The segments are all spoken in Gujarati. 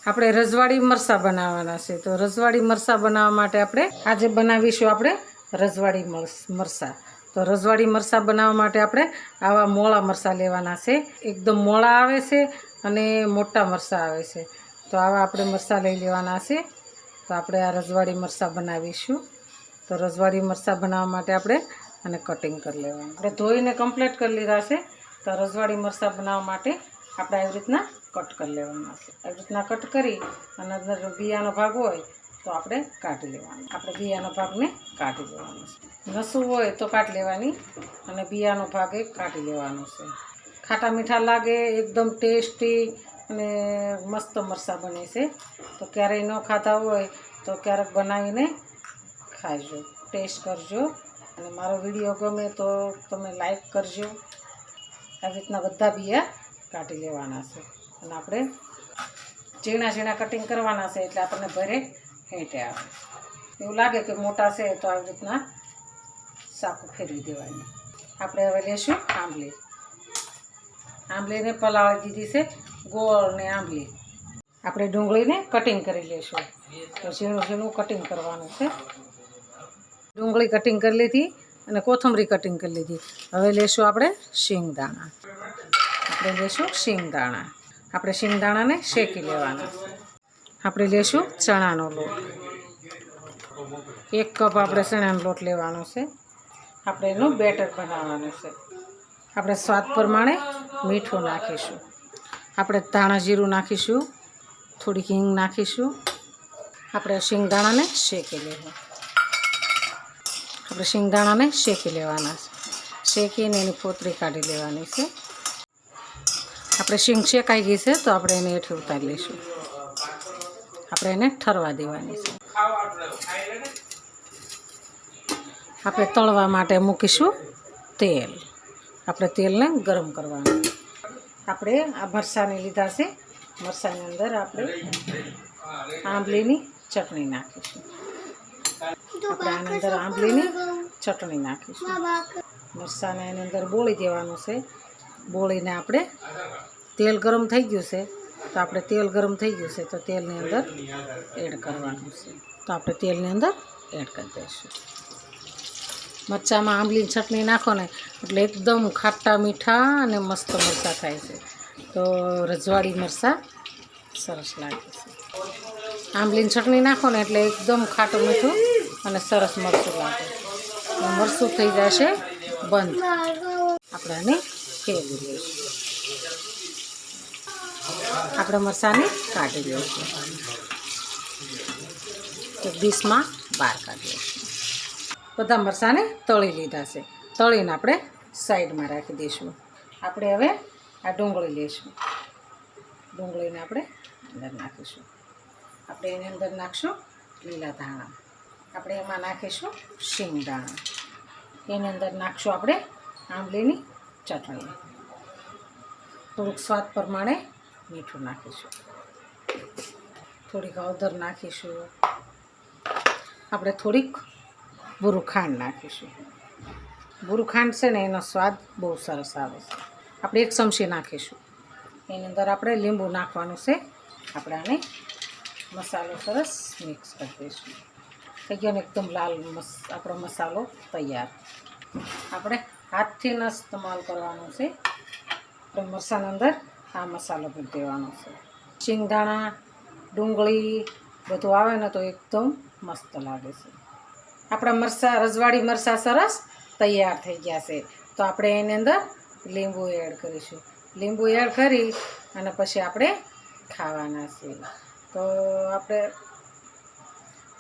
આપણે રજવાડી મરચાં બનાવવાના છે. તો રજવાડી મરચાં બનાવવા માટે આપણે આજે બનાવીશું આપણે રજવાડી મરચાં. તો રજવાડી મરચાં બનાવવા માટે આપણે આવા મોળા મરચાં લેવાના છે. એકદમ મોળા આવે છે અને મોટા મરચાં આવે છે. તો આવા આપણે મરચાં લઈ લેવાના છે. તો આપણે આ રજવાડી મરચાં બનાવીશું. તો રજવાડી મરચાં બનાવવા માટે આપણે આને કટિંગ કરી લેવાનું. આપણે ધોઈને કમ્પ્લીટ કરી લીધા છે. તો રજવાડી મરચાં બનાવવા માટે આપણે આવી રીતના કટ કરી લેવાના છે. આવી રીતના કટ કરી અને અંદર બિયાનો ભાગ હોય તો આપણે કાઢી લેવાનો. આપણે બિયાનો ભાગને કાઢી લેવાનો છે. નસું હોય તો કાઢી લેવાની અને બિયાનો ભાગ એ કાઢી લેવાનો છે. ખાટા મીઠા લાગે, એકદમ ટેસ્ટી અને મસ્ત મરચાં બને છે. તો ક્યારેય ન ખાતા હોય તો ક્યારેક બનાવીને ખાજો, ટેસ્ટ કરજો. અને મારો વિડીયો ગમે તો તમે લાઈક કરજો. આવી રીતના બધા બિયા કાઢી લેવાના છે અને આપણે ઝીણા ઝીણા કટિંગ કરવાના છે એટલે આપણને ભરે હેંટે આવે. એવું લાગે કે મોટા છે તો આવી રીતના સાકું ફેરવી દેવાની. આપણે હવે લેશું આંબલી. આંબલીને પલાળી દીધી છે, ગોળ ને આંબલી. આપણે ડુંગળીને કટિંગ કરી લઈશું. તો ઝીણું ઝીણું કટિંગ કરવાનું છે. ડુંગળી કટિંગ કરી લીધી અને કોથમરી કટિંગ કરી લીધી. હવે લેશું આપણે શિંગદાણા. આપણે લેશું શિંગદાણા. આપણે શિંગદાણાને શેકી લેવાના. આપણે લેશું ચણાનો લોટ. 1 કપ આપણે ચણાનો લોટ લેવાનો છે. આપણે એનું બેટર બનાવવાનું છે. આપણે સ્વાદ પ્રમાણે મીઠું નાખીશું. આપણે ધાણા જીરું નાખીશું, થોડીક હિંગ નાખીશું. આપણે શિંગદાણાને શેકી લેવું. આપણે શિંગદાણાને શેકી લેવાના છે. શેકીને એની ફોતરી કાઢી લેવાની છે. આપણે શીંગ શેકાઈ ગઈ છે તો આપણે એને હેઠે ઉતારી લઈશું. આપણે એને ઠરવા દેવાની છે. આપણે તળવા માટે મૂકીશું તેલ. આપણે તેલને ગરમ કરવાનું. આપણે આ મરચાંને લીધા છે. મરચાંની અંદર આપણે આંબલીની ચટણી નાખીશું. આપણે આની અંદર આંબલીની ચટણી નાખીશું. મરચાંને એની અંદર બોળી દેવાનું છે. બોળીને આપણે તેલ ગરમ થઈ ગયું છે તો આપણે તેલ ગરમ થઈ ગયું છે તો તેલની અંદર એડ કરવાનું છે. તો આપણે તેલની અંદર એડ કરી દઈશું. મરચાંમાં આંબલીની ચટણી નાખો ને એટલે એકદમ ખાટા મીઠા અને મસ્ત મરચાં થાય છે. તો રજવાડી મરચાં સરસ લાગે છે. આંબલીની ચટણી નાખો ને એટલે એકદમ ખાટું મીઠું અને સરસ મરચું લાગે. મરચું થઈ જશે બંધ. આપણે આને ફેરવી લઈશું. આપણે મરચાંને કાઢી લઈશું. એક ડીશમાં બહાર કાઢી લઈશું. બધા મરચાંને તળી લીધા છે. તળીને આપણે સાઈડમાં રાખી દઈશું. આપણે હવે આ ડુંગળી લઈશું. ડુંગળીને આપણે અંદર નાખીશું. આપણે એની અંદર નાખીશું લીલા ધાણા. આપણે એમાં નાખીશું શિંગદાણા. એની અંદર નાખીશું આપણે આંબલીની ચટણી. થોડુંક સ્વાદ પ્રમાણે મીઠું નાખીશું. થોડીક હળદર નાખીશું. આપણે થોડીક બુરું ખાંડ નાખીશું. બુરું ખાંડ છે ને એનો સ્વાદ બહુ સરસ આવે છે. આપણે 1 ચમચી નાખીશું. એની અંદર આપણે લીંબુ નાખવાનું છે. આપણે આને મસાલો સરસ મિક્સ કરી દઈશું. થઈ ગયો ને એકદમ લાલ આપણો મસાલો તૈયાર. આપણે હાથથી ન ઇસ્તેમાલ કરવાનો છે. આપણે મરચાંની અંદર આ મસાલો ભરી દેવાનો છે. શિંગદાણા, ડુંગળી બધું આવે ને તો એકદમ મસ્ત લાગે છે. આપણા મરચાં રજવાડી મરચાં સરસ તૈયાર થઈ ગયા છે. તો આપણે એની અંદર લીંબુ એડ કરીશું. લીંબુ એડ કરી અને પછી આપણે ખાવાના છે. તો આપણે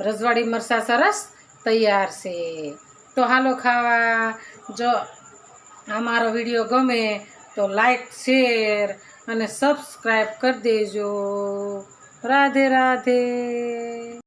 રજવાડી મરચાં સરસ તૈયાર છે. તો હાલો ખાવા. જો અમારો વિડીયો ગમે તો લાઈક, શેર અને સબસ્ક્રાઈબ કરી દેજો. રાધે રાધે.